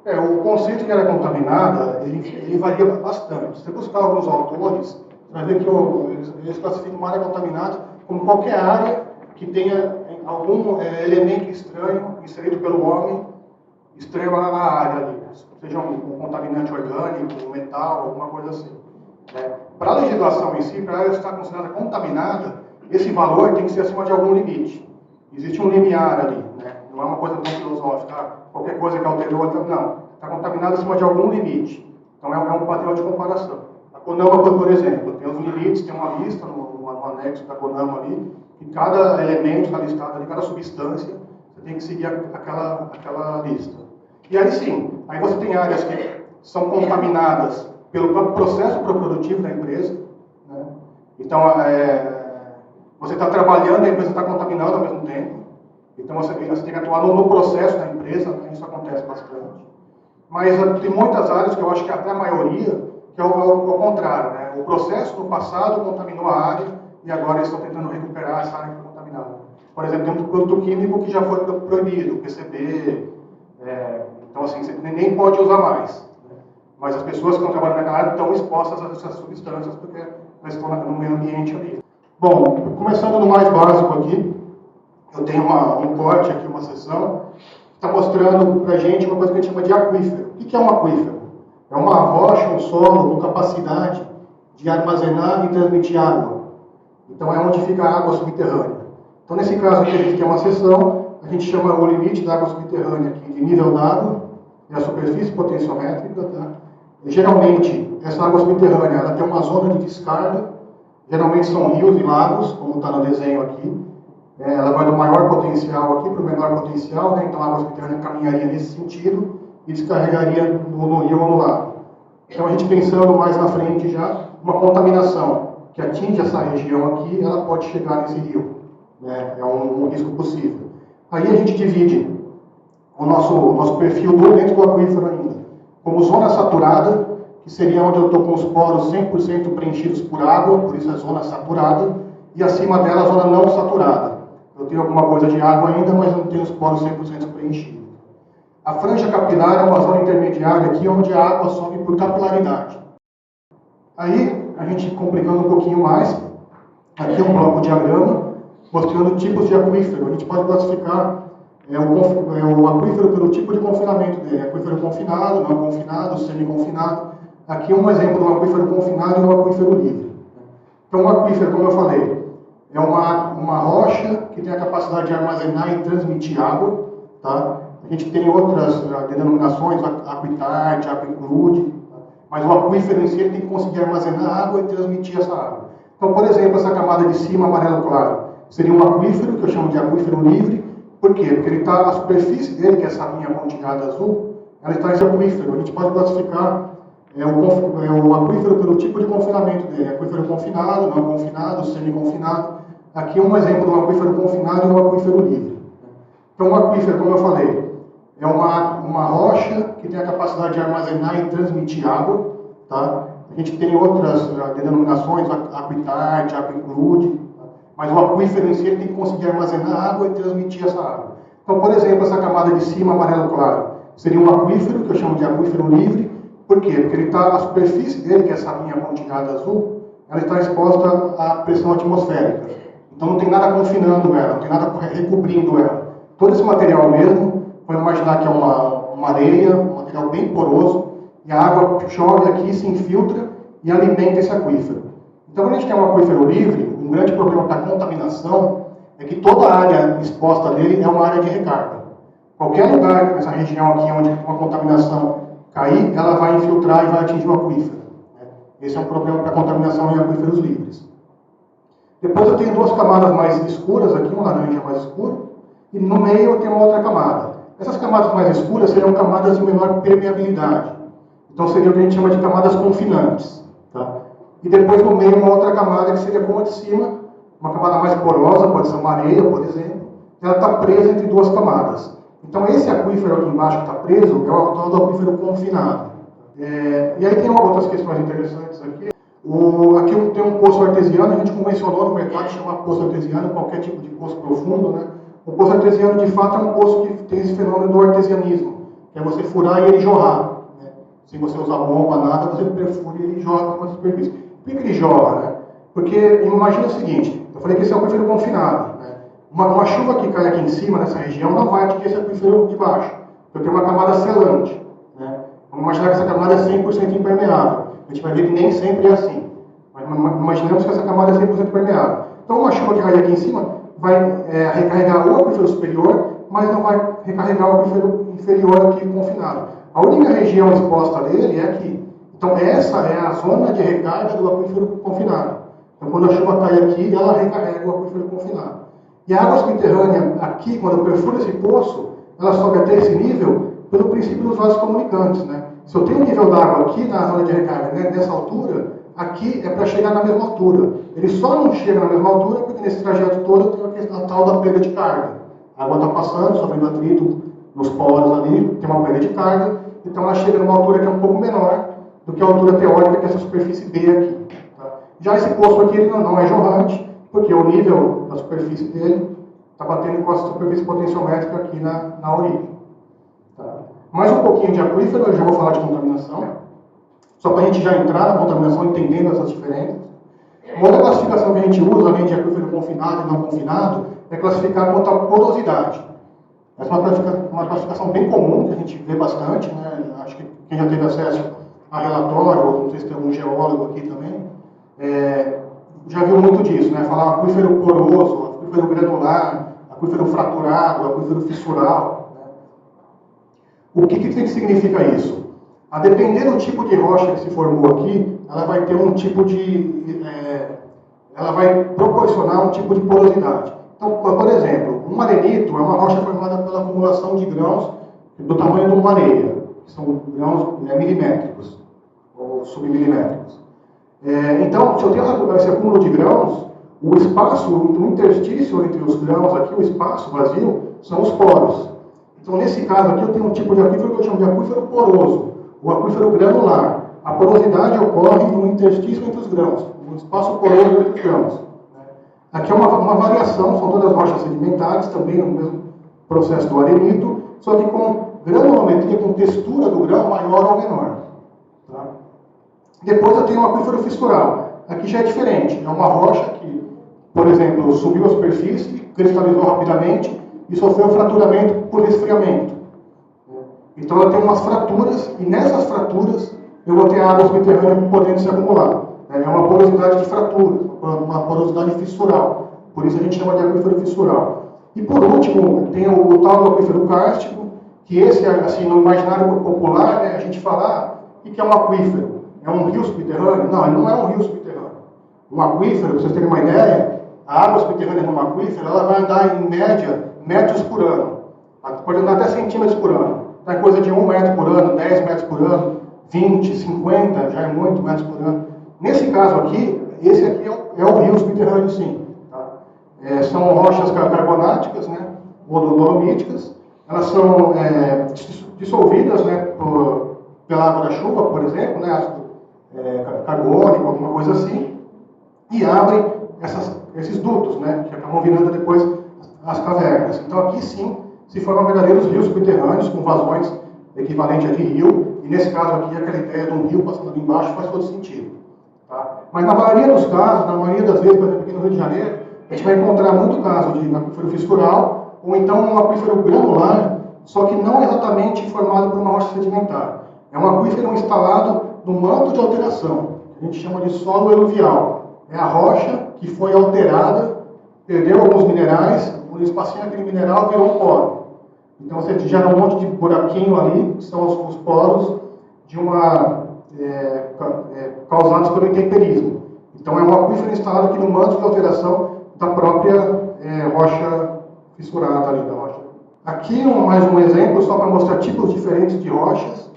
O conceito de área contaminada, ele varia bastante. Se você buscar alguns autores, você vai ver que eles classificam uma área contaminada como qualquer área que tenha algum elemento estranho inserido pelo homem, estranho à área ali, seja um contaminante orgânico, um metal, alguma coisa assim. Para a legislação em si, para a área estar considerada contaminada, esse valor tem que ser acima de algum limite. Existe um limiar ali, né? Não é uma coisa tão filosófica, qualquer coisa que alterou, não. Está contaminado acima de algum limite. Então é um padrão de comparação. A CONAMA, por exemplo, tem os limites, tem uma lista no anexo da CONAMA ali, e cada elemento está listado ali, cada substância, você tem que seguir aquela lista. E aí sim, aí você tem áreas que são contaminadas pelo próprio processo produtivo da empresa, né? Então, você está trabalhando, a empresa está contaminando ao mesmo tempo. Então, você tem que atuar no processo da empresa, né? Isso acontece bastante. Mas tem muitas áreas que eu acho que até a maioria, que é o contrário, né? O processo no passado contaminou a área e agora eles estão tentando recuperar essa área que foi contaminada. Por exemplo, tem um produto químico que já foi proibido, PCB, então assim, você nem pode usar mais. Né? Mas as pessoas que estão trabalhando naquela área estão expostas a essas substâncias porque elas estão no meio ambiente ali. Bom, começando no mais básico aqui, eu tenho um corte aqui, uma seção, que está mostrando para a gente uma coisa que a gente chama de aquífero. O que é um aquífero? É uma rocha, um solo com capacidade de armazenar e transmitir água. Então é onde fica a água subterrânea. Então nesse caso aqui a gente tem uma seção, a gente chama o limite da água subterrânea aqui de nível d'água, e a superfície potenciométrica. Tá? Geralmente, essa água subterrânea ela tem uma zona de descarga, geralmente são rios e lagos, como está no desenho aqui. Ela vai do maior potencial aqui para o menor potencial, né? Então a água subterrânea caminharia nesse sentido e descarregaria no rio ou no lago. Então a gente pensando mais na frente já, uma contaminação que atinge essa região aqui, ela pode chegar nesse rio. Né? É um risco possível. Aí a gente divide o nosso perfil dentro do aquífero ainda, como zona saturada, que seria onde eu estou com os poros 100% preenchidos por água, por isso é zona saturada, e acima dela a zona não saturada. Eu tenho alguma coisa de água ainda, mas não tenho os poros 100% preenchidos. A franja capilar é uma zona intermediária aqui, onde a água sobe por capilaridade. Aí, a gente complicando um pouquinho mais, aqui é um bloco diagrama, mostrando tipos de aquífero. A gente pode classificar o aquífero pelo tipo de confinamento dele. Aquífero confinado, não confinado, semi-confinado. Aqui é um exemplo de um aquífero confinado e um aquífero livre. Então, o aquífero, como eu falei, é uma rocha que tem a capacidade de armazenar e transmitir água. Tá? A gente tem outras denominações, aquitarte, aquiclude, tá? Mas o aquífero em si ele tem que conseguir armazenar água e transmitir essa água. Então, por exemplo, essa camada de cima, amarelo claro, seria um aquífero, que eu chamo de aquífero livre. Por quê? Porque a superfície dele, que é essa linha pontilhada azul, ela está nesse aquífero. A gente pode classificar o aquífero pelo tipo de confinamento dele. Aquífero confinado, não confinado, semi-confinado. Aqui é um exemplo de um aquífero confinado e um aquífero livre. Então, o aquífero, como eu falei, é uma rocha que tem a capacidade de armazenar e transmitir água. Tá? A gente tem outras denominações, aquitarte, aquiclude, tá? Mas o aquífero em si ele tem que conseguir armazenar água e transmitir essa água. Então, por exemplo, essa camada de cima, amarelo claro, seria um aquífero, que eu chamo de aquífero livre. Por quê? Porque a superfície dele, que é essa linha pontilhada azul, ela está exposta à pressão atmosférica. Então não tem nada confinando ela, não tem nada recobrindo ela. Todo esse material mesmo, vamos imaginar que é uma areia, um material bem poroso, e a água chove aqui, se infiltra e alimenta esse aquífero. Então quando a gente tem um aquífero livre, um grande problema para a contaminação é que toda a área exposta dele é uma área de recarga. Qualquer lugar nessa região aqui onde uma contaminação cair, ela vai infiltrar e vai atingir o aquífero. Esse é um problema para a contaminação em aquíferos livres. Depois eu tenho duas camadas mais escuras aqui, um laranja mais escuro, e no meio eu tenho uma outra camada. Essas camadas mais escuras seriam camadas de menor permeabilidade. Então seria o que a gente chama de camadas confinantes. Tá? E depois no meio uma outra camada que seria como a de cima, uma camada mais porosa, pode ser uma areia, por exemplo. Ela está presa entre duas camadas. Então esse aquífero aqui embaixo que está preso é o tal do aquífero confinado. E aí tem outras questões interessantes aqui. Aqui tem um poço artesiano, a gente convencionou no mercado chamar poço artesiano, qualquer tipo de poço profundo. Né? O poço artesiano de fato é um poço que tem esse fenômeno do artesianismo. que é você furar e ele jorrar. Né? Sem você usar bomba, nada, você perfura e ele jorra para uma superfície. Por que ele jorra? Né? Porque imagina o seguinte, eu falei que esse é um aquífero confinado. Né? Uma chuva que cai aqui em cima, nessa região, não vai atingir esse aquífero de baixo, porque tem uma camada selante. Né? Vamos imaginar que essa camada é 100% impermeável. A gente vai ver que nem sempre é assim. Mas imaginamos que essa camada é 100% permeável. Então, uma chuva que cai aqui em cima vai recarregar o aquífero superior, mas não vai recarregar o aquífero inferior aqui confinado. A única região exposta dele é aqui. Então, essa é a zona de recarga do aquífero confinado. Então, quando a chuva cai aqui, ela recarrega o aquífero confinado. E a água subterrânea, aqui, quando perfura esse poço, ela sobe até esse nível pelo princípio dos vasos comunicantes. Né? Se eu tenho um nível d'água aqui na zona de recarga, né, nessa altura, aqui é para chegar na mesma altura. Ele só não chega na mesma altura porque nesse trajeto todo tem a tal da perda de carga. A água está passando, sofrendo atrito nos poros ali, tem uma perda de carga, então ela chega numa altura que é um pouco menor do que a altura teórica que é essa superfície B aqui. Tá? Já esse poço aqui ele não é jorrante, porque o nível da superfície dele está batendo com a superfície potenciométrica aqui na origem. Tá? Mais um pouquinho de aquífero, eu já vou falar de contaminação. Só para a gente já entrar na contaminação, entendendo essas diferenças. Uma outra classificação que a gente usa, além de aquífero confinado e não confinado, é classificar quanto à porosidade. Essa é uma classificação bem comum, que a gente vê bastante, né? Acho que quem já teve acesso a relatório, ou não sei se tem algum geólogo aqui também, já viu muito disso, né? Falar aquífero poroso, aquífero granular, aquífero fraturado, aquífero fissural. Né? O que significa isso? A depender do tipo de rocha que se formou aqui, ela vai ter um tipo de... ela vai proporcionar um tipo de porosidade. Então, por exemplo, um arenito é uma rocha formada pela acumulação de grãos do tamanho de uma areia, que são grãos milimétricos, ou submilimétricos. Então, se eu tenho esse acúmulo de grãos, o espaço, o interstício entre os grãos aqui, o espaço vazio, são os poros. Então, nesse caso aqui, eu tenho um tipo de aquífero que eu chamo de aquífero poroso, o aquífero granular. A porosidade ocorre no interstício entre os grãos, no espaço poroso entre os grãos. Aqui é uma variação, são todas rochas sedimentares, também no mesmo processo do arenito, só que com granulometria, com textura do grão maior ou menor. Tá? Depois eu tenho um aquífero fissural. Aqui já é diferente, é uma rocha que, por exemplo, subiu a superfície, cristalizou rapidamente e sofreu fraturamento por resfriamento. Então ela tem umas fraturas, e nessas fraturas eu vou ter água subterrânea podendo se acumular. É uma porosidade de fratura, uma porosidade fissural. Por isso a gente chama de aquífero fissural. E por último, tem o tal do aquífero kárstico, que esse, assim, no imaginário popular, né, a gente fala, o que é um aquífero? É um rio subterrâneo? Não, ele não é um rio subterrâneo. Um aquífero, para vocês terem uma ideia, a água subterrânea num aquífero, ela vai andar em média metros por ano. Pode andar até centímetros por ano. Então é coisa de 1 metro por ano, 10 metros por ano, 20, 50, já é muito metros por ano. Nesse caso aqui, esse aqui é o rio subterrâneo, sim. Tá? São rochas carbonáticas, né, ou dolomíticas. Elas são dissolvidas, né, pela água da chuva, por exemplo, né, ácido carbônico, alguma coisa assim, e abrem esses dutos, né, que acabam virando depois as cavernas. Então aqui sim se formam verdadeiros rios subterrâneos com vazões equivalentes a de rio, e nesse caso aqui aquela ideia de um rio passando ali embaixo faz todo sentido. Tá? Mas na maioria dos casos, na maioria das vezes, por exemplo aqui no Rio de Janeiro, a gente vai encontrar muito caso de aquífero fissural, ou então um aquífero granular, só que não exatamente formado por uma rocha sedimentar. É um aquífero instalado no manto de alteração, que a gente chama de solo eluvial. É a rocha que foi alterada, perdeu alguns minerais, o espacinho daquele mineral virou um poro. Então você gera um monte de buraquinho ali, que são os poros de causados pelo intemperismo. Então é um aquífero instalado aqui no manto de alteração da própria rocha fissurada ali da rocha. Aqui mais um exemplo, só para mostrar tipos diferentes de rochas.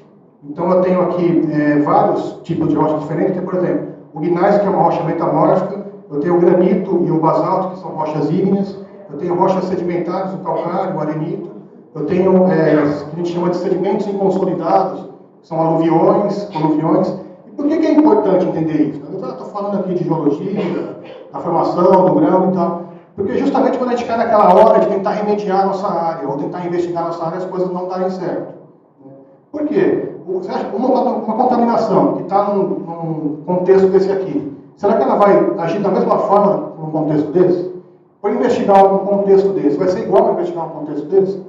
Então eu tenho aqui vários tipos de rochas diferentes. Tem, por exemplo, o gneiss, que é uma rocha metamórfica. Eu tenho o granito e o basalto, que são rochas ígneas. Eu tenho rochas sedimentares, o calcário, o arenito. Eu tenho o que a gente chama de sedimentos inconsolidados, que são aluviões, coluviões. E por que é importante entender isso? Eu estou falando aqui de geologia, da formação do grão e tal. Porque justamente quando a gente cai naquela hora de tentar remediar a nossa área, ou tentar investigar a nossa área, as coisas não darem certo. Por quê? Você acha que uma contaminação que está num contexto desse aqui, será que ela vai agir da mesma forma num contexto desse? Para investigar um contexto desse, vai ser igual a investigar um contexto desse?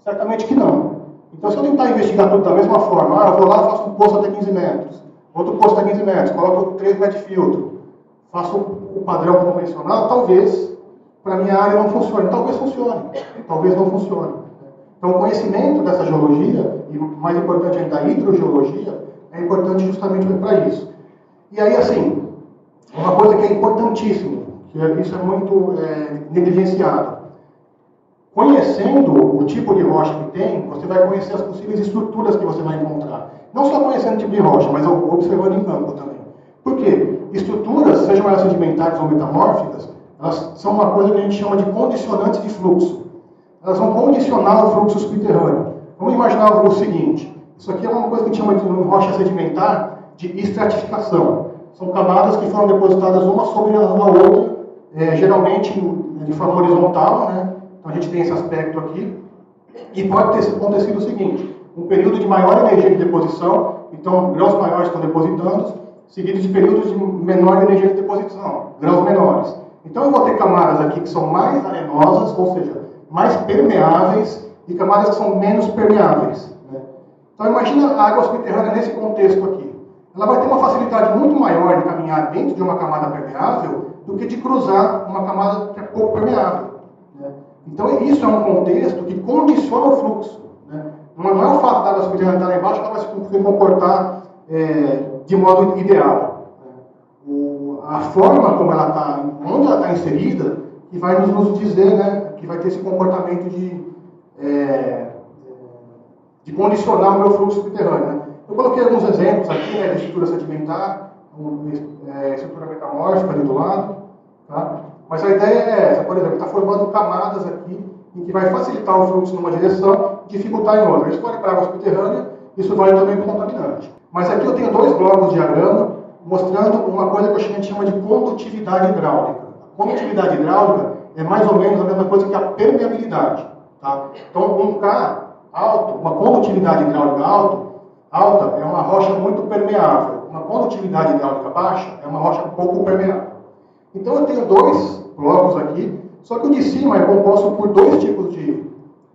Certamente que não. Então, se eu tentar investigar tudo da mesma forma, eu vou lá e faço um poço até 15 metros, outro poço até 15 metros, coloco 3 metros de filtro, faço o padrão convencional, talvez, para a minha área não funcione. Talvez funcione, talvez não funcione. Então, o conhecimento dessa geologia, e mais importante ainda, da hidrogeologia, é importante justamente para isso. E aí, assim, uma coisa que é importantíssima, que isso é muito negligenciado. Conhecendo o tipo de rocha que tem, você vai conhecer as possíveis estruturas que você vai encontrar. Não só conhecendo o tipo de rocha, mas observando em campo também. Por quê? Estruturas, sejam elas sedimentares ou metamórficas, elas são uma coisa que a gente chama de condicionantes de fluxo. Elas vão condicionar o fluxo subterrâneo. Vamos imaginar o seguinte, isso aqui é uma coisa que a gente chama de rocha sedimentar de estratificação. São camadas que foram depositadas uma sobre a outra, geralmente de forma horizontal, né? Então a gente tem esse aspecto aqui. E pode ter acontecido o seguinte, um período de maior energia de deposição, então grãos maiores estão depositando, seguidos de períodos de menor energia de deposição, grãos menores. Então eu vou ter camadas aqui que são mais arenosas, ou seja, mais permeáveis, e camadas que são menos permeáveis. Né? Então imagina a água subterrânea nesse contexto aqui. Ela vai ter uma facilidade muito maior de caminhar dentro de uma camada permeável do que de cruzar uma camada que é pouco permeável. Né? Então isso é um contexto que condiciona o fluxo. Né? Não é o fato da água subterrânea estar lá embaixo que ela vai se comportar de modo ideal. Né? A forma como ela está, onde ela está inserida, que vai nos dizer, né, que vai ter esse comportamento de condicionar o meu fluxo subterrâneo. Né? Eu coloquei alguns exemplos aqui, né, de estrutura sedimentar, estrutura metamórfica ali do lado, tá? Mas a ideia é essa, por exemplo, está formando camadas aqui, em que vai facilitar o fluxo numa direção, dificultar em outra. Isso vale para a água subterrânea, isso vale também para o contaminante. Mas aqui eu tenho dois blocos de diagrama, mostrando uma coisa que a gente chama de condutividade hidráulica. A condutividade hidráulica é mais ou menos a mesma coisa que a permeabilidade. Tá? Então, um K alto, uma condutividade hidráulica alta é uma rocha muito permeável. Uma condutividade hidráulica baixa é uma rocha pouco permeável. Então, eu tenho dois blocos aqui, só que o de cima é composto por dois tipos de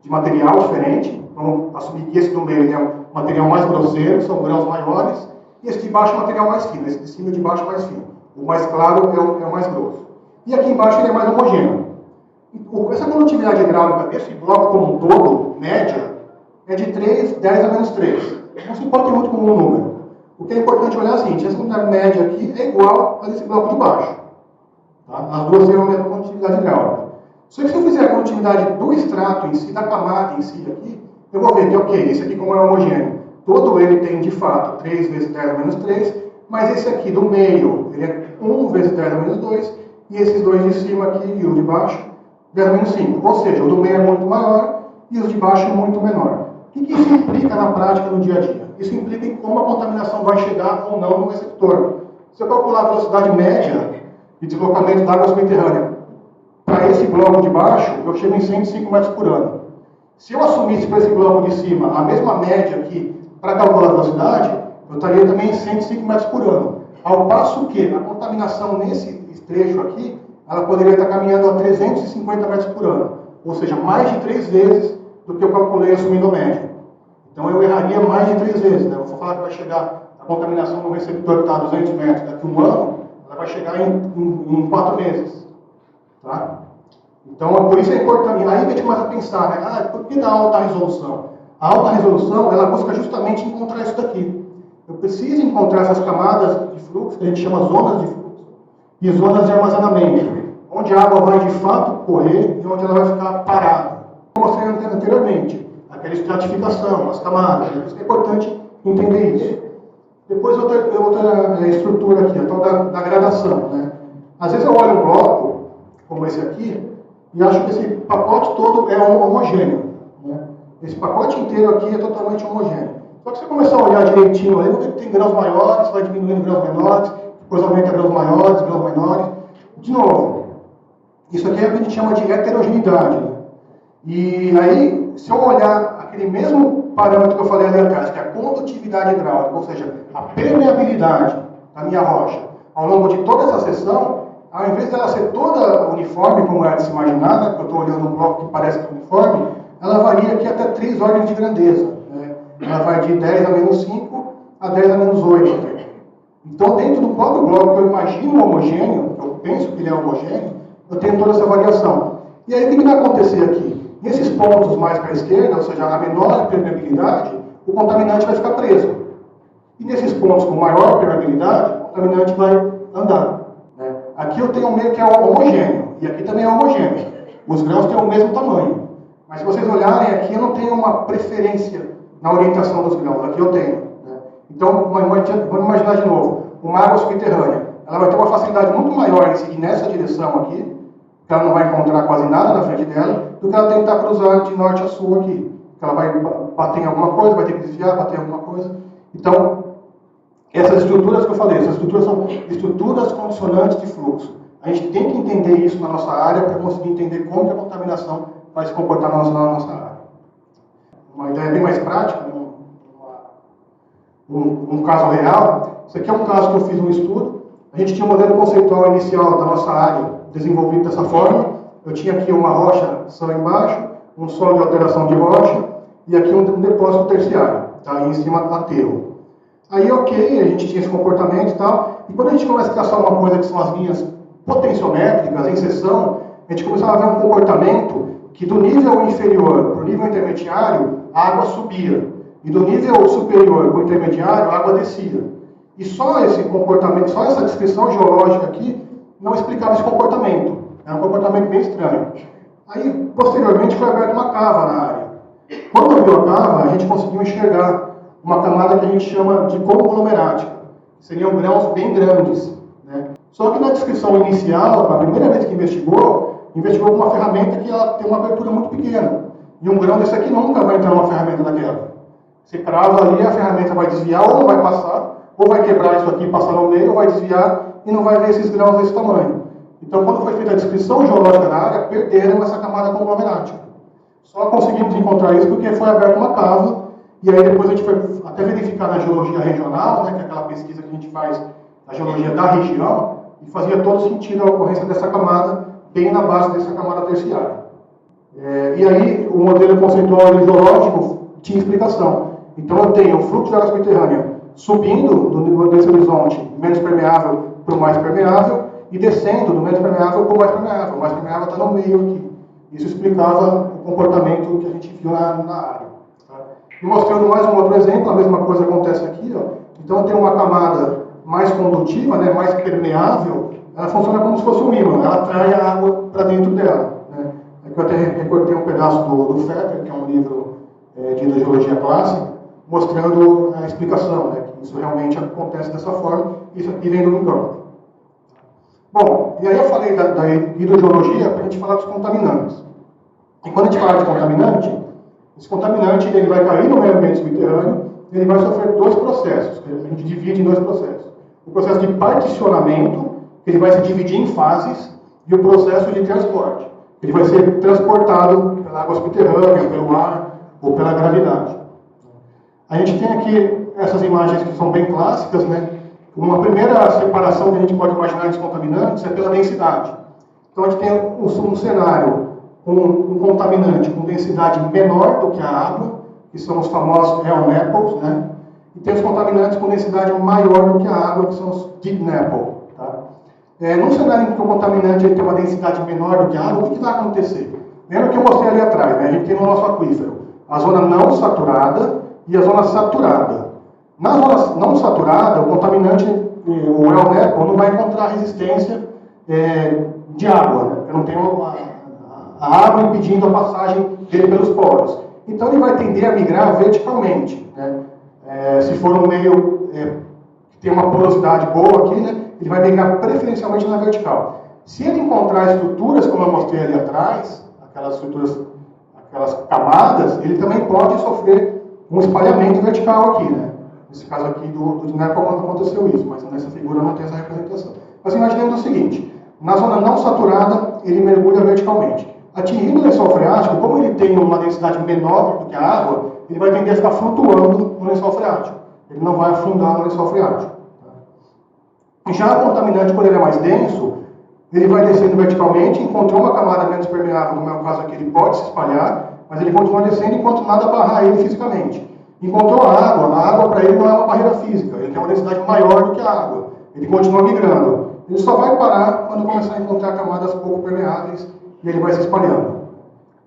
material diferente. Vamos assumir que esse do meio é um material mais grosseiro, são grãos maiores, e esse de baixo é um material mais fino, esse de cima e de baixo é mais fino. O mais claro é o mais grosso. E aqui embaixo ele é mais homogêneo. Essa condutividade hidráulica desse bloco como um todo, média, é de 10 a menos 3. Não se importa muito com o número. O que é importante olhar é o seguinte, essa condutividade média aqui é igual a desse bloco de baixo. Tá? As duas têm a mesma condutividade hidráulica. Só que se eu fizer a condutividade do extrato em si, da camada em si aqui, eu vou ver que, ok, esse aqui como é homogêneo, todo ele tem de fato 3 vezes 10 a menos 3, mas esse aqui do meio, ele é 1 vezes 10 a menos 2, e esses dois de cima aqui e o de baixo, 10 a menos 5. Ou seja, o do meio é muito maior e os de baixo é muito menor. O que isso implica na prática, no dia a dia? Isso implica em como a contaminação vai chegar ou não no receptor. Se eu calcular a velocidade média de deslocamento da água subterrânea para esse bloco de baixo, eu chego em 105 metros por ano. Se eu assumisse para esse bloco de cima a mesma média aqui para calcular a velocidade, eu estaria também em 105 metros por ano. Ao passo que a contaminação nesse trecho aqui, ela poderia estar caminhando a 350 metros por ano. Ou seja, mais de 3 vezes do que eu calculei assumindo a média. Então eu erraria mais de 3 vezes. Né? Eu vou falar que vai chegar a contaminação no receptor que está a 200 metros daqui a um ano, ela vai chegar em 4 meses. Tá? Então, por isso é importante. Aí a gente começa a pensar, né? Por que da alta resolução? A alta resolução, ela busca justamente encontrar isso daqui. Eu preciso encontrar essas camadas de fluxo, que a gente chama zonas de fluxo, e zonas de armazenamento, onde a água vai de fato correr e onde ela vai ficar parada. Como eu mostrei anteriormente, aquela estratificação, as camadas, por isso que é importante entender isso. Depois outra estrutura aqui, a tal da gradação. Né? Às vezes eu olho um bloco, como esse aqui, e acho que esse pacote todo é homogêneo. Né? Esse pacote inteiro aqui é totalmente homogêneo. Só que se você começar a olhar direitinho, aí você tem grãos maiores, vai diminuindo grãos menores, depois aumenta grãos maiores, grãos menores. De novo, isso aqui é o que a gente chama de heterogeneidade. Né? E aí, se eu olhar aquele mesmo parâmetro que eu falei ali atrás, que é a condutividade hidráulica, ou seja, a permeabilidade da minha rocha, ao longo de toda essa seção, ao invés dela ser toda uniforme, como é de se imaginar, né, porque eu estou olhando um bloco que parece que é uniforme, ela varia aqui até 3 ordens de grandeza. Né? Ela vai de 10 a menos 5 a 10 a menos 8. Então, dentro do próprio bloco que eu imagino homogêneo, que eu penso que ele é homogêneo, eu tenho toda essa variação. E aí, o que vai acontecer aqui? Nesses pontos mais para a esquerda, ou seja, a menor permeabilidade, o contaminante vai ficar preso. E nesses pontos com maior permeabilidade, o contaminante vai andar. Né? Aqui eu tenho um meio que é homogêneo, e aqui também é homogêneo. Os grãos têm o mesmo tamanho. Mas se vocês olharem aqui, eu não tenho uma preferência na orientação dos grãos. Aqui eu tenho. Né? Então, vamos imaginar de novo. Uma água subterrânea. Ela vai ter uma facilidade muito maior em seguir nessa direção aqui, que ela não vai encontrar quase nada na frente dela, do que ela tentar cruzar de norte a sul aqui. Que ela vai bater em alguma coisa, vai ter que desviar, bater em alguma coisa. Então, essas estruturas que eu falei, essas estruturas são estruturas condicionantes de fluxo. A gente tem que entender isso na nossa área para conseguir entender como que a contaminação vai se comportar na nossa área. Uma ideia bem mais prática, um caso real. Isso aqui é um caso que eu fiz um estudo. A gente tinha um modelo conceitual inicial da nossa área desenvolvido dessa forma. Eu tinha aqui uma rocha só embaixo, um solo de alteração de rocha, e aqui um depósito terciário, tá? E em cima aterro. Aí, ok, a gente tinha esse comportamento e tal, e quando a gente começa a traçar uma coisa que são as linhas potenciométricas, em seção, a gente começava a ver um comportamento que do nível inferior para o nível intermediário, a água subia, e do nível superior para o intermediário, a água descia. E só esse comportamento, só essa descrição geológica aqui, não explicava esse comportamento. Era um comportamento bem estranho. Aí, posteriormente, foi aberta uma cava na área. Quando abriu a cava, a gente conseguiu enxergar uma camada que a gente chama de conglomerática. Seriam grãos bem grandes. Né? Só que na descrição inicial, a primeira vez que investigou com uma ferramenta que ela tem uma abertura muito pequena. E um grão desse aqui nunca vai entrar numa ferramenta daquela. Você crava ali, a ferramenta vai desviar ou não vai passar, ou vai quebrar isso aqui e passar no meio, ou vai desviar e não vai ver esses grãos desse tamanho. Então, quando foi feita a descrição geológica da área, perderam essa camada conglomerática. Só conseguimos encontrar isso porque foi aberta uma cava, e aí depois a gente foi até verificar na geologia regional, né, que é aquela pesquisa que a gente faz na geologia da região, e fazia todo sentido a ocorrência dessa camada, bem na base dessa camada terciária. E aí, o modelo conceitual geológico tinha explicação. Então, eu tenho o fluxo de água subterrânea subindo do nível desse horizonte menos permeável para o mais permeável, e descendo do menos permeável para o mais permeável. O mais permeável está no meio aqui. Isso explicava o comportamento que a gente viu na área. Tá? E mostrando mais um outro exemplo, a mesma coisa acontece aqui. Ó. Então, tem uma camada mais condutiva, né, mais permeável, ela funciona como se fosse um ímã, ela atrai a água para dentro dela. Né? Aqui eu até recortei um pedaço do Fetter, que é um livro de hidrogeologia clássica, mostrando a explicação, né, que isso realmente acontece dessa forma, e isso aqui vem do micrômetro. Bom, e aí eu falei da hidrogeologia para a gente falar dos contaminantes. E quando a gente fala de contaminante, esse contaminante ele vai cair no meio ambiente subterrâneo, ele vai sofrer dois processos, que a gente divide em dois processos. O processo de particionamento, que ele vai se dividir em fases, e o processo de transporte. Ele vai ser transportado pela água subterrânea, pelo ar ou pela gravidade. A gente tem aqui essas imagens que são bem clássicas, né? Uma primeira separação que a gente pode imaginar de contaminantes é pela densidade. Então a gente tem um cenário com um contaminante com densidade menor do que a água, que são os famosos Hell Nepples, né? E tem os contaminantes com densidade maior do que a água, que são os Deep Nepple. Tá? Num cenário em que o contaminante ele tem uma densidade menor do que a água, o que vai acontecer? Lembra que eu mostrei ali atrás, né? A gente tem no nosso aquífero a zona não saturada e a zona saturada. Na zona não saturada, o contaminante, o Hell Nepple, não vai encontrar resistência de água, né? Eu não tenho a água impedindo a passagem dele pelos poros. Então ele vai tender a migrar verticalmente. Né? Se for um meio que tem uma porosidade boa aqui, né? Ele vai migrar preferencialmente na vertical. Se ele encontrar estruturas, como eu mostrei ali atrás, aquelas estruturas, aquelas camadas, ele também pode sofrer um espalhamento vertical aqui. Né? Nesse caso aqui do Nepal aconteceu isso, mas nessa figura não tem essa representação. Mas imaginemos o seguinte, na zona não saturada, ele mergulha verticalmente. Atingindo o lençol freático, como ele tem uma densidade menor do que a água, ele vai tender a ficar flutuando no lençol freático. Ele não vai afundar no lençol freático. Já o contaminante, quando ele é mais denso, ele vai descendo verticalmente, encontrou uma camada menos permeável, no meu caso aqui, ele pode se espalhar, mas ele continua descendo enquanto nada barrar ele fisicamente. Encontrou a água para ele não é uma barreira física, ele tem uma densidade maior do que a água. Ele continua migrando. Ele só vai parar quando começar a encontrar camadas pouco permeáveis e ele vai se espalhando.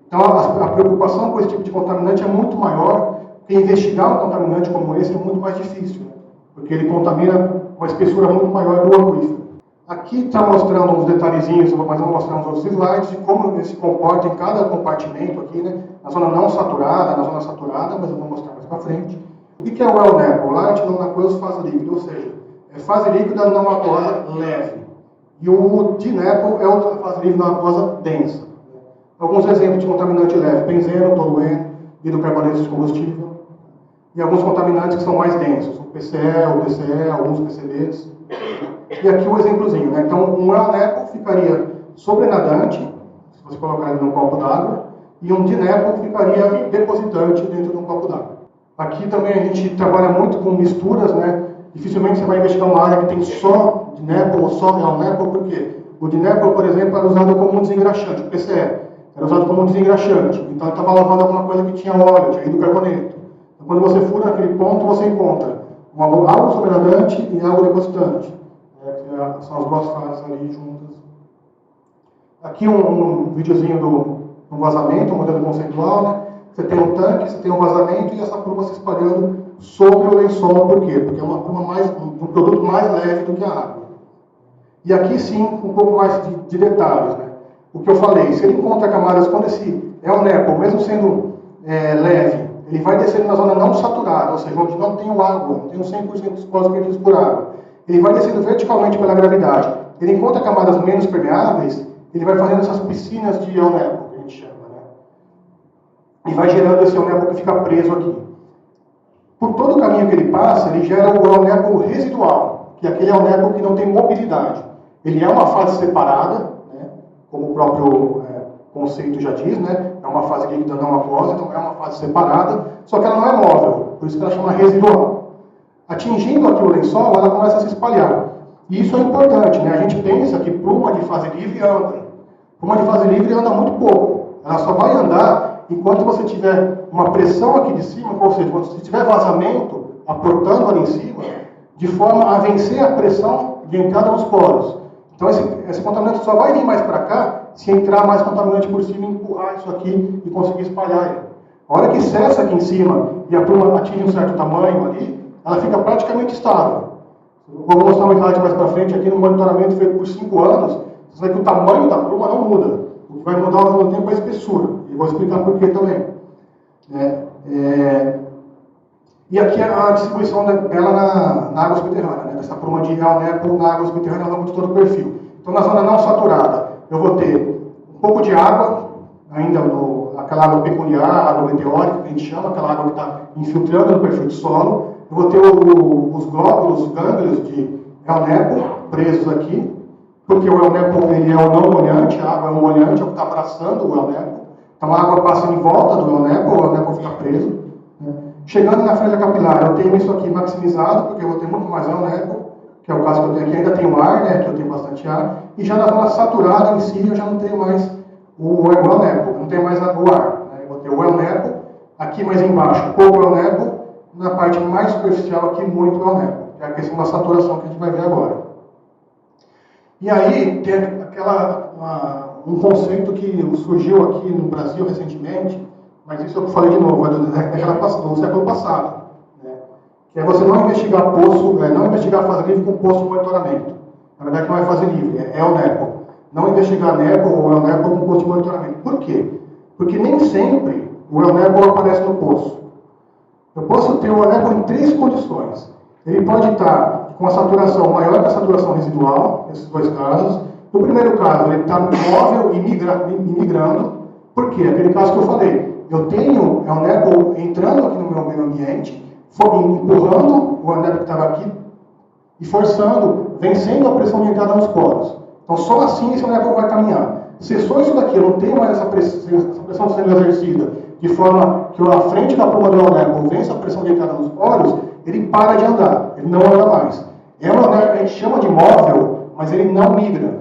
Então a preocupação com esse tipo de contaminante é muito maior, porque investigar um contaminante como esse é muito mais difícil, né? Porque ele contamina uma espessura muito maior do aquífero. Aqui está mostrando uns detalhezinhos, mas vou mostrar uns outros slides de como ele se comporta em cada compartimento aqui, né? Na zona não saturada, na zona saturada, mas eu vou mostrar mais para frente. O que é o L-NEPO? Lá a gente não aquoso fase líquida, ou seja, é fase líquida não aquosa leve. E o DINEPO é outra fase líquida não aquosa densa. Alguns exemplos de contaminante leve: benzeno, tolueno, hidrocarbonetos de combustível. E alguns contaminantes que são mais densos, o PCE, o DCE, alguns PCBs. E aqui um exemplozinho, né? Então, um L-NEPO ficaria sobrenadante, se você colocar ele num copo d'água, e um DINEPO ficaria depositante dentro de um copo d'água. Aqui também a gente trabalha muito com misturas, né? Dificilmente você vai investigar uma área que tem só DINEPO ou só L-NEPO, por quê? O DINEPO, por exemplo, era usado como um desengraxante, o PCE era usado como um desengraxante. Então, ele estava lavando alguma coisa que tinha óleo, tinha hidrocarboneto. Então, quando você fura naquele ponto, você encontra algo sobrenadante e algo depositante. São as duas fases ali juntas. Aqui um videozinho do vazamento, um modelo conceitual, né? Você tem um tanque, você tem um vazamento e essa pluma se espalhando sobre o lençol. Por quê? Porque é uma pluma um produto mais leve do que a água. E aqui sim, um pouco mais de detalhes, né? O que eu falei, se ele encontra camadas, quando esse L-NEPO, mesmo sendo leve, ele vai descendo na zona não saturada, ou seja, onde não tem água, não tem um 100% dos poros perdidos por água. Ele vai descendo verticalmente pela gravidade. Ele encontra camadas menos permeáveis, ele vai fazendo essas piscinas de L-NEPO, que a gente chama, né? E vai gerando esse L-NEPO que fica preso aqui. Por todo o caminho que ele passa, ele gera o L-NEPO residual, que é aquele L-NEPO que não tem mobilidade. Ele é uma fase separada, né? Como o próprio conceito já diz, né? É uma fase líquida não aquosa, então é uma fase separada, só que ela não é móvel, por isso que ela chama residual. Atingindo aqui o lençol, ela começa a se espalhar. E isso é importante, né? A gente pensa que pluma de fase livre anda. Pluma de fase livre anda muito pouco. Ela só vai andar enquanto você tiver uma pressão aqui de cima, ou seja, quando você tiver vazamento aportando ali em cima, de forma a vencer a pressão de entrada nos poros. Então esse contaminante só vai vir mais para cá se entrar mais contaminante por cima e empurrar isso aqui e conseguir espalhar ele. A hora que cessa aqui em cima e a pluma atinge um certo tamanho ali, ela fica praticamente estável. Eu vou mostrar uma slide mais para frente aqui no monitoramento feito por 5 anos. Você vê que o tamanho da pluma não muda. O que vai mudar ao longo do tempo é a espessura. E vou explicar por que também. E aqui a distribuição dela na água subterrânea, né? Dessa pluma de L-NEPO na água subterrânea ao longo de todo o perfil. Então, na zona não saturada, eu vou ter um pouco de água, ainda aquela água peculiar, água meteórica, que a gente chama, aquela água que está infiltrando no perfil de solo. Eu vou ter os glóbulos, os gânglios de L-NEPO presos aqui, porque o L-NEPO ele é o não molhante, a água é o molhante, é o que está abraçando o L-NEPO. Então a água passa em volta do L-NEPO, o L-NEPO fica preso. Né? Chegando na franja capilar, eu tenho isso aqui maximizado, porque eu vou ter muito mais L-NEPO, que é o caso que eu tenho aqui, ainda tenho ar, né, que eu tenho bastante ar, e já na zona saturada em si eu já não tenho mais o L-NEPO, não tenho mais o ar. Né? Eu vou ter o L-NEPO, aqui mais embaixo pouco L-NEPO, na parte mais superficial aqui muito L-NEPO, que é a questão da saturação que a gente vai ver agora. E aí tem um conceito que surgiu aqui no Brasil recentemente, mas isso eu falei de novo, é do século passado, né? Que é você não investigar não investigar fase livre com posto de monitoramento. Na verdade não é fase livre, é L-NEPO. Não investigar NEPO ou L-NEPO com posto de monitoramento. Por quê? Porque nem sempre o L-NEPO aparece no poço. Eu posso ter o L-NEPO em 3 condições. Ele pode estar com a saturação maior que a saturação residual, nesses 2 casos. No primeiro caso, ele está móvel e migrando. Por quê? Aquele caso que eu falei. Eu tenho o L-NEPO entrando aqui no meu meio ambiente, empurrando o L-NEPO que estava aqui e forçando, vencendo a pressão de entrada nos poros. Então, só assim esse L-NEPO vai caminhar. Cessou isso daqui, eu não tenho mais essa pressão sendo exercida de forma que a frente da pluma do ionepo vence a pressão de entrada nos poros, ele para de andar, ele não anda mais. É um ionepo que a gente chama de móvel, mas ele não migra.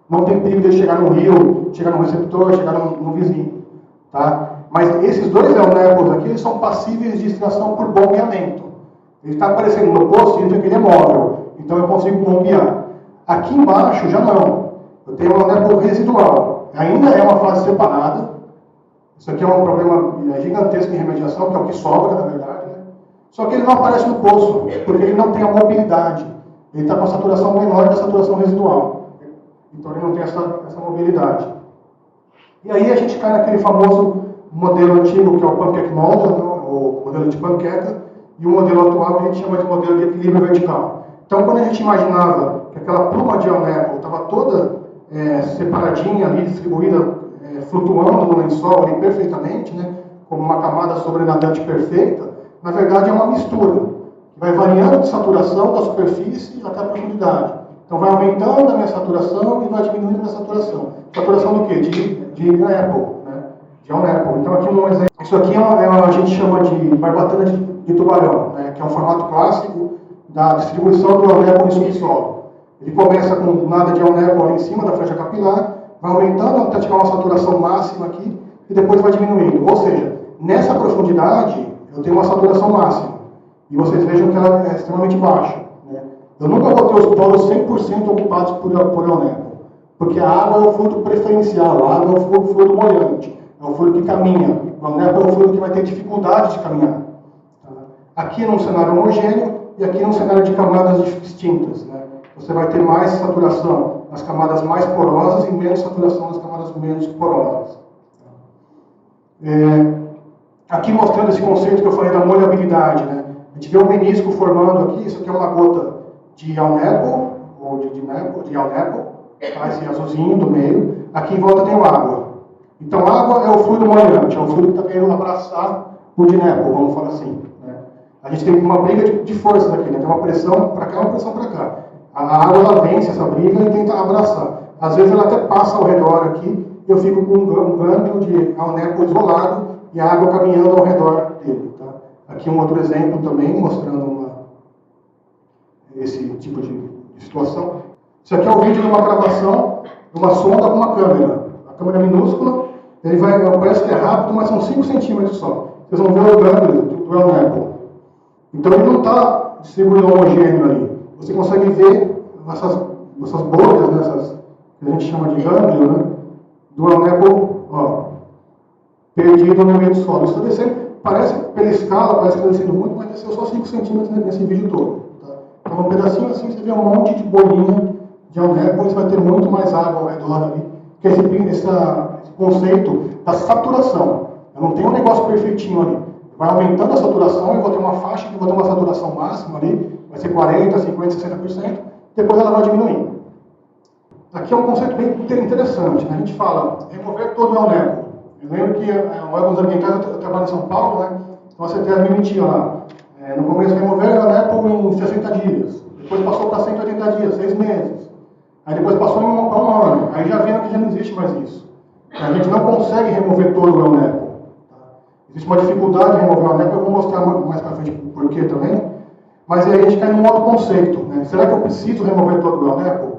Não tem perigo de chegar no rio, chegar no receptor, chegar no vizinho. Tá? Mas esses dois ionepos aqui eles são passíveis de extração por bombeamento. Ele está aparecendo no posto, significa que ele é móvel. Então eu consigo bombear. Aqui embaixo já não. Eu tenho um ionepo residual. Ainda é uma fase separada. Isso aqui é um problema gigantesco em remediação, que é o que sobra, na verdade. Né? Só que ele não aparece no poço, porque ele não tem a mobilidade. Ele está com a saturação menor que a saturação residual. Então ele não tem essa mobilidade. E aí a gente cai naquele famoso modelo antigo, que é o pancake model, né? O modelo de panqueca, e o modelo atual que a gente chama de modelo de equilíbrio vertical. Então quando a gente imaginava que aquela pluma de ionepo estava toda separadinha ali, distribuída, flutuando no lençol ali perfeitamente, né? Como uma camada sobrenadante perfeita, na verdade é uma mistura, que vai variando de saturação da superfície até a profundidade. Então vai aumentando a minha saturação e vai diminuindo a minha saturação. Saturação do quê? De ionepo, né? De ionepo. Então aqui um exemplo. Isso aqui a gente chama de barbatana de tubarão, né? Que é um formato clássico da distribuição do ionepo em subsolo. Ele começa com nada de ionepo ali em cima da franja capilar, vai aumentando até chegar uma saturação máxima aqui e depois vai diminuindo. Ou seja, nessa profundidade eu tenho uma saturação máxima. E vocês vejam que ela é extremamente baixa. Eu nunca vou ter os poros 100% ocupados por ionepo, porque a água é o fluido preferencial, a água é o fluido molhante, é o fluido que caminha. O ionepo é o fluido que vai ter dificuldade de caminhar. Aqui num cenário homogêneo e aqui num cenário de camadas distintas. Né? Você vai ter mais saturação nas camadas mais porosas e menos saturação nas camadas menos porosas. Aqui mostrando esse conceito que eu falei da molhabilidade. Né? A gente vê um menisco formando aqui, isso aqui é uma gota de ionepo, ou de ionepo, tá? Esse azulzinho do meio. Aqui em volta tem água. Então, água é o fluido molhante, é o fluido que está querendo abraçar o dinepo, vamos falar assim. Né? A gente tem uma briga de forças aqui, né? Tem uma pressão para cá e uma pressão para cá. A água ela vence essa briga e tenta abraçar. Às vezes ela até passa ao redor aqui, e eu fico com um gânglio de ionepo isolado e a água caminhando ao redor dele. Tá? Aqui um outro exemplo também, mostrando esse tipo de situação. Isso aqui é o vídeo de uma gravação de uma sonda com uma câmera. A câmera é minúscula, ele parece que é rápido, mas são 5 centímetros só. Vocês vão ver o gânglio do ionepo. Então ele não está distribuído homogêneo ali. Você consegue ver essas bolhas, né, essas, que a gente chama de gânglio, né, do ionepo perdido no meio do solo. Isso está descendo, parece, pela escala, parece que está descendo muito, mas desceu só 5 centímetros nesse vídeo todo. Então, um pedacinho assim, você vê um monte de bolinha de ionepo, você vai ter muito mais água ao redor ali, que é esse conceito da saturação. Eu não tenho um negócio perfeitinho ali. Vai aumentando a saturação, eu vou ter uma faixa que vou ter uma saturação máxima ali, vai ser 40%, 50%, 60%, depois ela vai diminuindo. Aqui é um conceito bem interessante, né? A gente fala remover todo o ionepo. Eu lembro que órgãos ambientais, eu trabalho em São Paulo, né? Então a CETESB me emitia lá. No começo, remover o ionepo em 60 dias. Depois passou para 180 dias, 6 meses. Aí depois passou em um ano. Aí já viram que já não existe mais isso. A gente não consegue remover todo o ionepo. Existe uma dificuldade de remover o ionepo, eu vou mostrar mais para frente por quê também. Mas aí a gente cai num outro conceito. Né? Será que eu preciso remover todo o ionepo?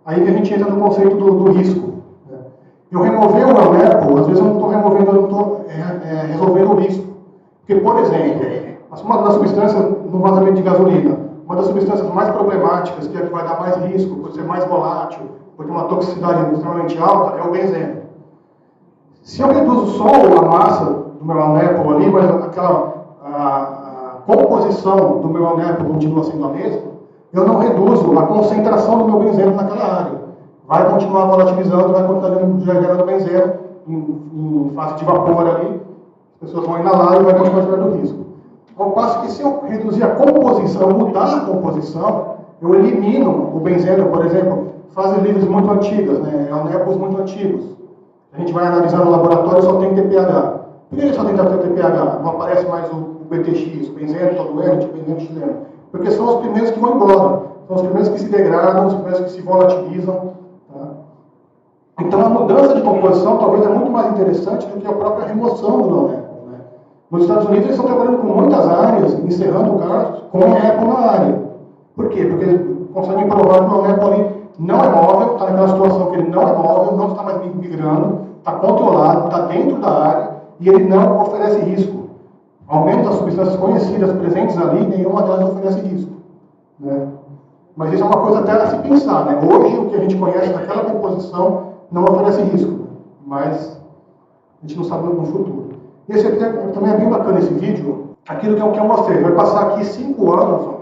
Aí que a gente entra no conceito do risco. Né? Eu remover o ionepo, às vezes eu não estou removendo, eu não estou resolvendo o risco. Porque, por exemplo, uma das substâncias no vazamento de gasolina, uma das substâncias mais problemáticas, que é a que vai dar mais risco, por ser mais volátil, por ter uma toxicidade extremamente alta, é o benzeno. Se eu reduzo só a massa do meu ionepo ali, mas a composição do meu ionepo continua sendo a mesma, eu não reduzo a concentração do meu benzeno naquela área. Vai continuar volatilizando, vai continuar gerando benzeno em fase de vapor ali, as pessoas vão inalar e vai continuar gerando risco. Ao passo que se eu reduzir a composição, mudar a composição, eu elimino o benzeno, por exemplo, fases livres muito antigas, né, ionepos muito antigos. A gente vai analisar no laboratório, só tem TPH. Por que ele só tem TPH? Não aparece mais o BTX, o benzeno tolueno, o benzeno chileno. Porque são os primeiros que vão embora. São os primeiros que se degradam, os primeiros que se volatilizam. Tá? Então a mudança de composição talvez é muito mais interessante do que a própria remoção do ionepo. Nos Estados Unidos eles estão trabalhando com muitas áreas, encerrando casos com o Apple na área. Por quê? Porque eles conseguem provar que o Apple ali não é móvel, está naquela situação que ele não é móvel, não está mais migrando, está controlado, está dentro da área e ele não oferece risco. Ao menos as substâncias conhecidas presentes ali, nenhuma delas oferece risco. Né? Mas isso é uma coisa até a se pensar. Né? Hoje, o que a gente conhece naquela composição não oferece risco, mas a gente não sabe no futuro. Esse aqui também é bem bacana, esse vídeo. Aquilo que eu mostrei, vai passar aqui 5 anos. Ó.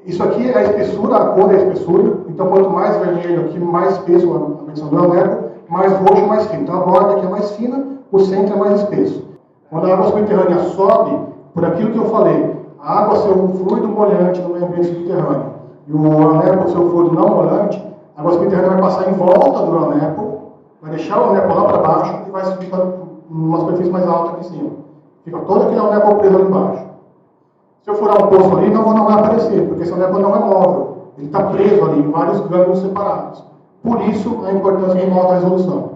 Isso aqui é a espessura, a cor é a espessura. Então, quanto mais vermelho aqui, mais espesso a medição do Euneco, mais roxo, mais fino. Então, a borda aqui é mais fina, o centro é mais espesso. Quando a água subterrânea sobe, por aquilo que eu falei, a água ser um fluido molhante no meio ambiente subterrâneo e o Euneco ser um fluido não molhante, a água subterrânea vai passar em volta do Euneco, vai deixar o Euneco lá para baixo e vai subir para uma superfície mais alta aqui em cima. Fica todo aquele Euneco preso ali embaixo. Se eu furar um poço ali, não vai aparecer, porque esse Euneco não é móvel. Ele está preso ali em vários gânglios separados. Por isso, a importância de uma alta resolução.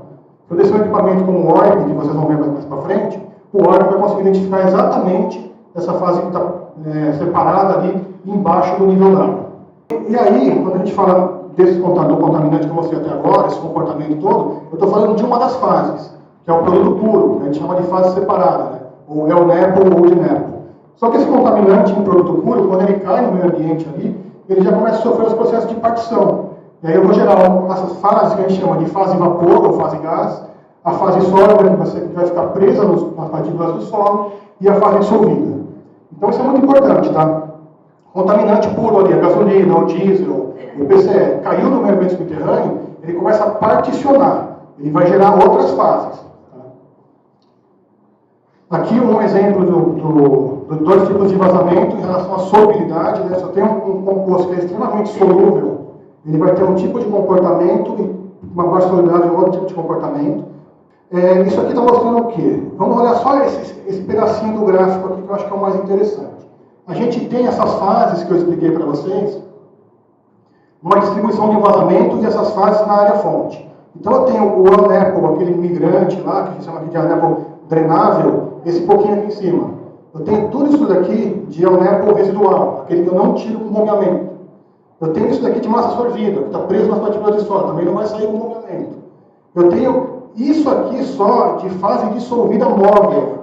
Se eu descer um equipamento como o ORB, que vocês vão ver mais para frente, o ORB vai conseguir identificar exatamente essa fase que está separada ali embaixo do nível d'água. E aí, quando a gente fala do contaminante que eu mostrei até agora, esse comportamento todo, eu estou falando de uma das fases, que é o produto puro, que a gente chama de fase separada, né? Ou é o NEPO ou de NEPO. Só que esse contaminante em produto puro, quando ele cai no meio ambiente ali, ele já começa a sofrer os processos de partição. E aí eu vou gerar essas fases que a gente chama de fase vapor ou fase gás, a fase sólida, que vai ficar presa nas partículas do solo, e a fase dissolvida. Então isso é muito importante, tá? Contaminante puro ali, a gasolina, o diesel, o PCE, caiu no meio ambiente subterrâneo, ele começa a particionar, ele vai gerar outras fases. Tá? Aqui um exemplo de 2 tipos de vazamento em relação à solubilidade, né? Se eu tenho um composto que é extremamente solúvel, ele vai ter um tipo de comportamento e uma baixa solubilidade, um outro tipo de comportamento. Isso aqui está mostrando o quê? Vamos olhar só esse pedacinho do gráfico aqui que eu acho que é o mais interessante. A gente tem essas fases que eu expliquei para vocês, uma distribuição de vazamentos e essas fases na área fonte. Então eu tenho o anepo, aquele migrante lá, que a gente chama aqui de anepo drenável, esse pouquinho aqui em cima. Eu tenho tudo isso daqui de anepo residual, aquele que eu não tiro com bombeamento. Eu tenho isso daqui de massa sorvida, que está preso nas partículas de solo, também não vai sair com bombeamento. Eu tenho isso aqui só de fase dissolvida móvel,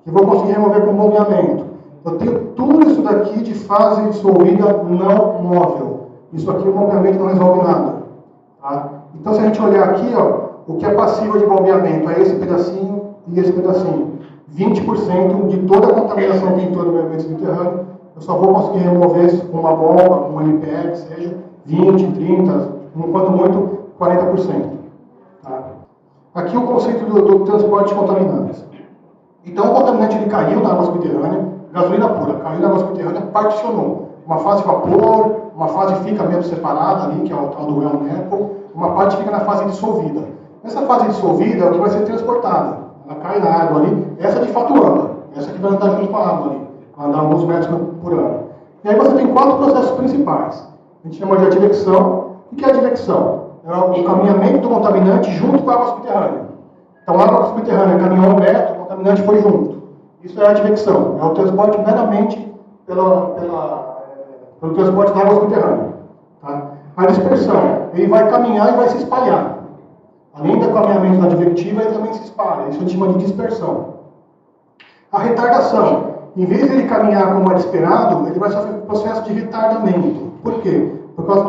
que vou conseguir remover com bombeamento. Eu tenho tudo isso daqui de fase dissolvida não móvel. Isso aqui o bombeamento não resolve nada. Tá? Então se a gente olhar aqui, ó, o que é passível de bombeamento é esse pedacinho e esse pedacinho. 20% de toda a contaminação que entrou no meio ambiente subterrâneo, eu só vou conseguir remover isso com uma bomba, com um LPE, que seja 20, 30, quando muito, 40%. Tá? Aqui o conceito do transporte de contaminantes. Então o contaminante ele caiu na água subterrânea, gasolina pura, caiu na água subterrânea, particionou. Uma fase vapor, uma fase fica mesmo separada ali, que é o tal do Euneco, uma parte fica na fase dissolvida. Essa fase dissolvida é o que vai ser transportada. Ela cai na água ali, essa de fato anda. Essa que vai andar junto com a água ali, vai andar alguns metros por ano. E aí você tem 4 processos principais. A gente chama de advecção. O que é advecção? É o caminhamento do contaminante junto com a água subterrânea. Então a água subterrânea caminhou 1 metro, o contaminante foi junto. Isso é a advecção. É o transporte meramente pelo transporte da água subterrânea. Tá? A dispersão, ele vai caminhar e vai se espalhar. Além do caminhamento da advectiva, ele também se espalha. Isso a gente chama de dispersão. A retardação, em vez de ele caminhar como era esperado, ele vai sofrer um processo de retardamento. Por quê? Por causa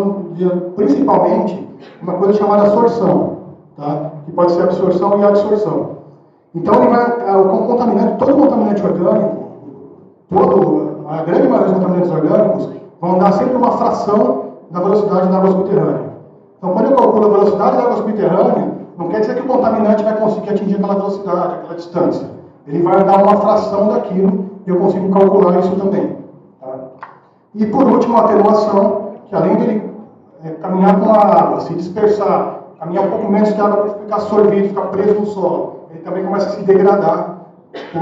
principalmente, uma coisa chamada sorção, tá? Que pode ser absorção e adsorção. Então, ele vai, todo contaminante orgânico, a grande maioria dos contaminantes orgânicos, vão andar sempre uma fração da velocidade da água subterrânea. Então, quando eu calculo a velocidade da água subterrânea, não quer dizer que o contaminante vai conseguir atingir aquela velocidade, aquela distância. Ele vai dar uma fração daquilo e eu consigo calcular isso também. Tá? E por último, a atenuação, que além de ele caminhar com a água, se dispersar, caminhar um pouco menos que a água para ficar absorvido, ficar preso no solo, ele também começa a se degradar por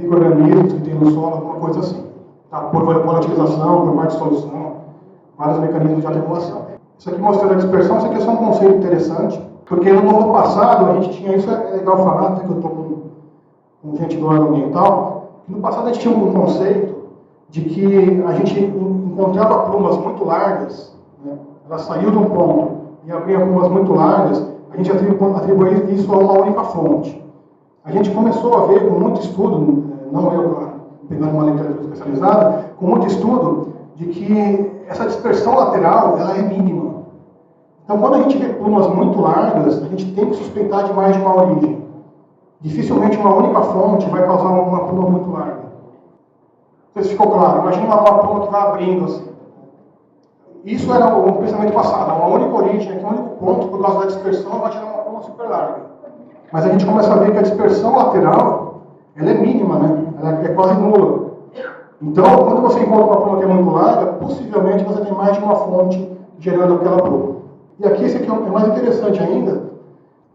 micro-organismos que tem no solo, alguma coisa assim. Tá? Por volatilização, por má dissolução, vários mecanismos de atenuação. Isso aqui mostrando a dispersão, isso aqui é só um conceito interessante, porque no ano passado a gente tinha, isso é legal falar, até que eu estou com gente do órgão ambiental, No passado a gente tinha um conceito de que a gente encontrava plumas muito largas, né? Ela saiu de um ponto e abria plumas muito largas, a gente atribuía isso a uma única fonte. A gente começou a ver com muito estudo, não eu pegando uma literatura especializada, com muito estudo, de que essa dispersão lateral ela é mínima. Então, quando a gente vê plumas muito largas, a gente tem que suspeitar de mais de uma origem. Dificilmente uma única fonte vai causar uma pluma muito larga. Não sei se ficou claro. Imagina uma pluma que vai abrindo assim. Isso era um pensamento passado. Uma única origem, aqui, um único ponto, por causa da dispersão, vai tirar uma pluma super larga. Mas a gente começa a ver que a dispersão lateral ela é mínima, né? Ela é quase nula. Então, quando você encontra uma pluma que é muito larga, possivelmente você tem mais de uma fonte gerando aquela pluma. E aqui esse aqui é mais interessante ainda.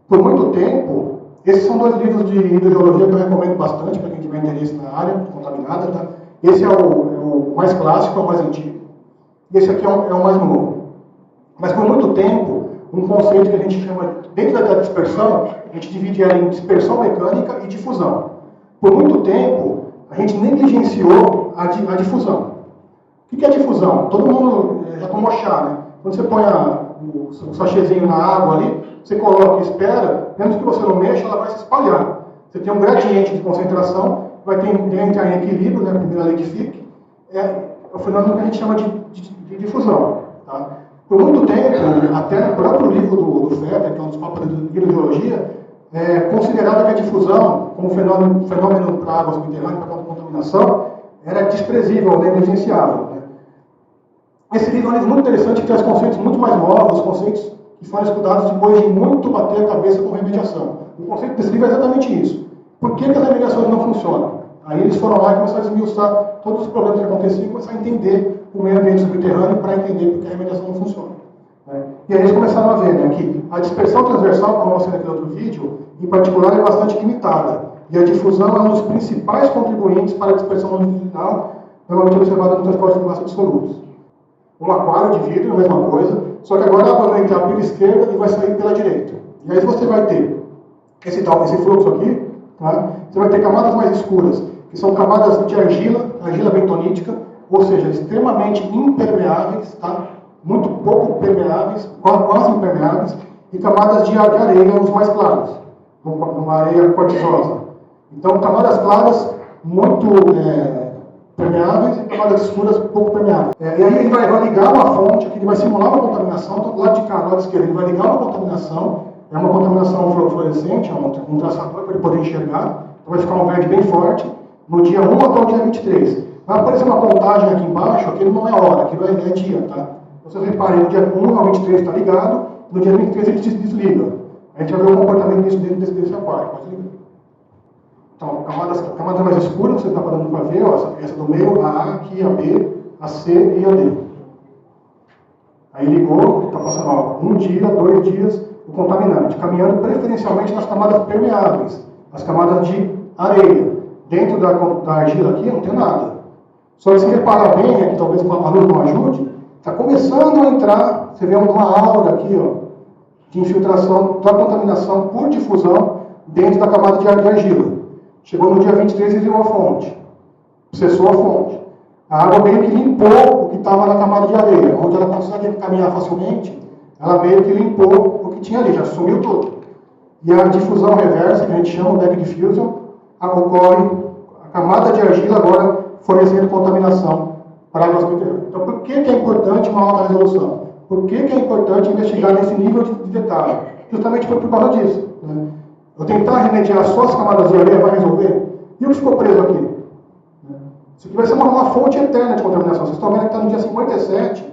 Por muito tempo, esses são dois livros de hidrogeologia que eu recomendo bastante para quem tiver interesse na área contaminada. Tá? Esse é o mais clássico, é o mais antigo. E esse aqui é o mais novo. Mas por muito tempo, um conceito que a gente chama, dentro da dispersão, a gente divide ela em dispersão mecânica e difusão. Por muito tempo, a gente negligenciou a difusão. O que é difusão? Todo mundo já tomou chá, né? Quando você põe o sachêzinho na água ali, você coloca e espera, mesmo que você não mexa, ela vai se espalhar. Você tem um gradiente de concentração, vai entrar em equilíbrio, né? A primeira lei de Fick, é o fenômeno que a gente chama de difusão. Tá? Por muito tempo, até no próprio livro do Fetter, que é um dos papas de hidrogeologia, considerava que a difusão, como fenômeno para água subterrânea, para contaminação, era desprezível, negligenciável. Né? Esse livro é um livro muito interessante, que traz conceitos muito mais novos, conceitos que foram estudados depois de muito bater a cabeça com remediação. O conceito desse livro é exatamente isso. Por que as remediações não funcionam? Aí eles foram lá e começaram a desmiuçar todos os problemas que aconteciam e começaram a entender o meio ambiente subterrâneo para entender por que a remediação não funciona. Né? E aí eles começaram a ver, né, que a dispersão transversal, como eu mostrei naquele outro vídeo, em particular é bastante limitada. E a difusão é um dos principais contribuintes para a dispersão longitudinal, normalmente observada no transporte de massa de solutos. Um aquário de vidro, a mesma coisa, só que agora a água vai entrar pela esquerda e vai sair pela direita. E aí você vai ter esse fluxo aqui, tá? Você vai ter camadas mais escuras, que são camadas de argila bentonítica, ou seja, extremamente impermeáveis, tá? Muito pouco permeáveis, quase impermeáveis, e camadas de areia, os mais claros, numa areia quartzosa. Então, camadas claras, muito permeáveis, e camadas escuras, pouco permeáveis. E aí ele vai ligar uma fonte, aqui ele vai simular uma contaminação, então do lado de cá, do lado esquerdo, ele vai ligar uma contaminação, é uma contaminação fluorescente, é um traçador para ele poder enxergar, então vai ficar um verde bem forte, no dia 1 até o dia 23. Vai aparecer uma contagem aqui embaixo, aquilo não é hora, aquilo é dia, tá? Vocês reparem, no dia 1 ao 23 está ligado, no dia 23 ele desliga. A gente vai ver o comportamento disso dentro desse aquário, pode ligar. Então, camadas mais escuras, você está parando para ver, ó, essa do meio, a A, aqui, a B, a C e a D. Aí ligou, está passando ó, 1 dia, 2 dias, o contaminante, caminhando preferencialmente nas camadas permeáveis, as camadas de areia. Dentro da argila aqui não tem nada. Só que se reparar bem, aqui talvez a luz não ajude, está começando a entrar, você vê uma aura aqui, ó, de infiltração da contaminação por difusão dentro da camada de argila. Chegou no dia 23 e viu a fonte. Cessou a fonte. A água meio que limpou o que estava na camada de areia. Onde ela consegue caminhar facilmente, ela meio que limpou o que tinha ali, já sumiu tudo. E a difusão reversa, que a gente chama back diffusion, ocorre a camada de argila agora fornecendo contaminação para água subterrânea. Então, por que é importante uma alta resolução? Por que é importante investigar nesse nível de detalhe? Justamente por causa disso. Né? Eu tentar remediar só as camadas de areia vai resolver? E o que ficou preso aqui? Isso aqui vai ser uma fonte eterna de contaminação. Vocês estão vendo que está no dia 57,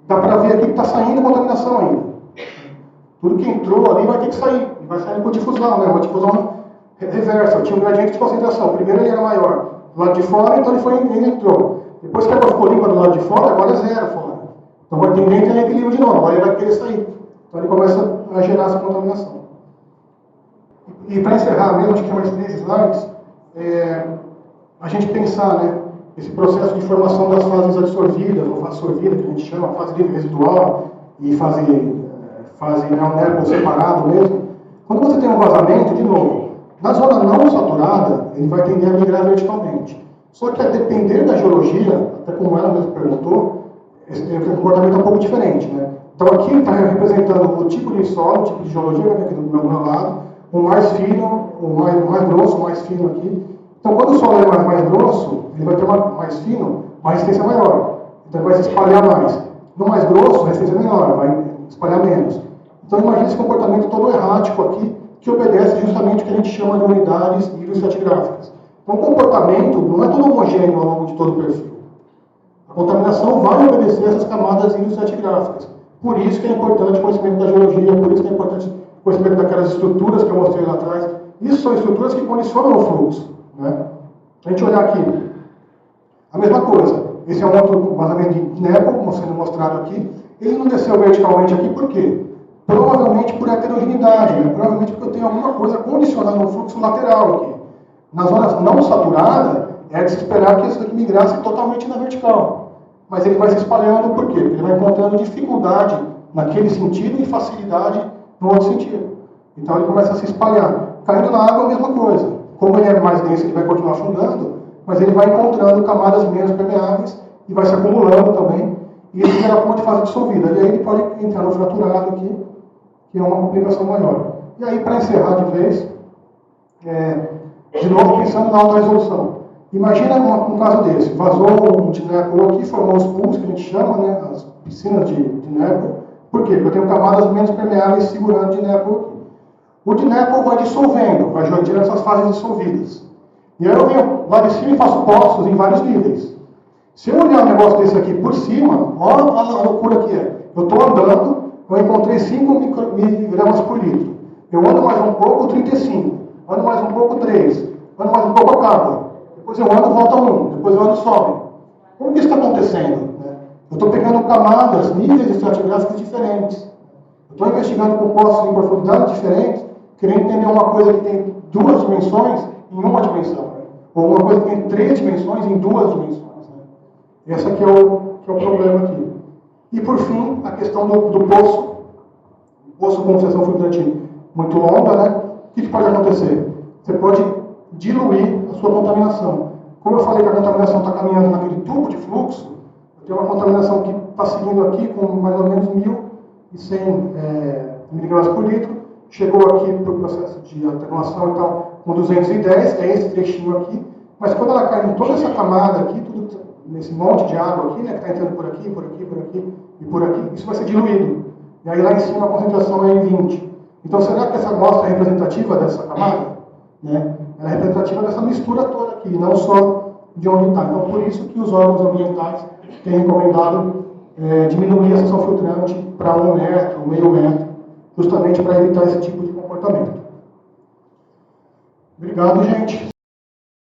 dá para ver aqui que está saindo contaminação ainda. Tudo que entrou ali vai ter que sair. E vai sair por difusão, né? Uma difusão reversa. Tinha um gradiente de concentração. Primeiro ele era maior do lado de fora, então ele entrou. Depois que a água ficou limpa do lado de fora, agora é zero fora. Então vai tender a ter equilíbrio de novo. Agora ele vai querer sair. Então ele começa a gerar essa contaminação. E para encerrar mesmo, acho que é mais 3 slides, a gente pensar, né, esse processo de formação das fases adsorvidas, ou fase sorvida, que a gente chama, fase livre residual, e fase neonervo separado mesmo. Quando você tem um vazamento, de novo, Na zona não saturada, ele vai tender a migrar verticalmente. Só que a depender da geologia, até como ela mesmo perguntou, o comportamento é um pouco diferente, né? Então aqui ele está representando o tipo de solo, o tipo de geologia, aqui do meu lado, o mais fino, o mais grosso, o mais fino aqui. Então quando o solo é mais grosso, ele vai ter mais fino, uma resistência maior. Então ele vai se espalhar mais. No mais grosso, a resistência é menor, vai espalhar menos. Então imagine esse comportamento todo errático aqui, que obedece justamente o que a gente chama de unidades hidroestratigráficas. Então o comportamento não é todo homogêneo ao longo de todo o perfil. A contaminação vai obedecer essas camadas hidroestratigráficas. Por isso que é importante o conhecimento da geologia, por isso que é importante o conhecimento daquelas estruturas que eu mostrei lá atrás. Isso são estruturas que condicionam o fluxo, né? A gente olhar aqui, a mesma coisa. Esse é um outro vazamento de Dnepr, como sendo mostrado aqui. Ele não desceu verticalmente aqui, por quê? Provavelmente por heterogeneidade, né? Provavelmente porque eu tenho alguma coisa condicionando o fluxo lateral aqui. Nas zonas não saturadas, é de se esperar que isso aqui migrasse totalmente na vertical. Mas ele vai se espalhando, por quê? Porque ele vai encontrando dificuldade naquele sentido e facilidade no outro sentido. Então ele começa a se espalhar. Caindo na água, a mesma coisa. Como ele é mais denso, ele vai continuar afundando, mas ele vai encontrando camadas menos permeáveis e vai se acumulando também. E isso gera ponte de fase dissolvida. E aí ele pode entrar no fraturado aqui, que é uma complicação maior. E aí, para encerrar de vez, de novo pensando na alta resolução. Imagina um caso desse, vazou um Dnepr aqui, formou os pools, que a gente chama, né, as piscinas de Dnepr. Por quê? Porque eu tenho camadas menos permeáveis segurando o Dnepr aqui. O Dnepr vai dissolvendo, vai gerando essas fases dissolvidas. E aí eu venho lá de cima e faço poços em vários níveis. Se eu olhar um negócio desse aqui por cima, olha a loucura que é. Eu estou andando, eu encontrei 5 miligramas por litro. Eu ando mais um pouco, 35. Ando mais um pouco, 3. Ando mais um pouco, acaba. Depois eu ando, volta 1. Depois eu ando, sobe. Como que isso está acontecendo? Eu estou pegando camadas, níveis estratigráficos diferentes. Eu estou investigando compostos em profundidades diferentes, querendo entender uma coisa que tem 2 dimensões em uma dimensão. Ou uma coisa que tem 3 dimensões em 2 dimensões. Esse aqui é o problema aqui. E por fim, a questão do poço. Poço com seção filtrante muito longa, né? O que pode acontecer? Você pode diluir a sua contaminação. Como eu falei que a contaminação está caminhando naquele tubo de fluxo, eu tenho uma contaminação que está seguindo aqui com mais ou menos 1.100 miligramas por litro, chegou aqui para o processo de atenuação e tal, com 210, é esse trechinho aqui, mas quando ela cai em toda essa camada aqui, tudo nesse monte de água aqui, né, que está entrando por aqui, por aqui, por aqui e por aqui, isso vai ser diluído. E aí lá em cima a concentração é em 20. Então será que essa amostra é representativa dessa camada? Né? Ela é representativa dessa mistura toda aqui, não só de onde está. Então por isso que os órgãos ambientais têm recomendado diminuir a seção filtrante para 1 metro, meio metro, justamente para evitar esse tipo de comportamento. Obrigado, gente.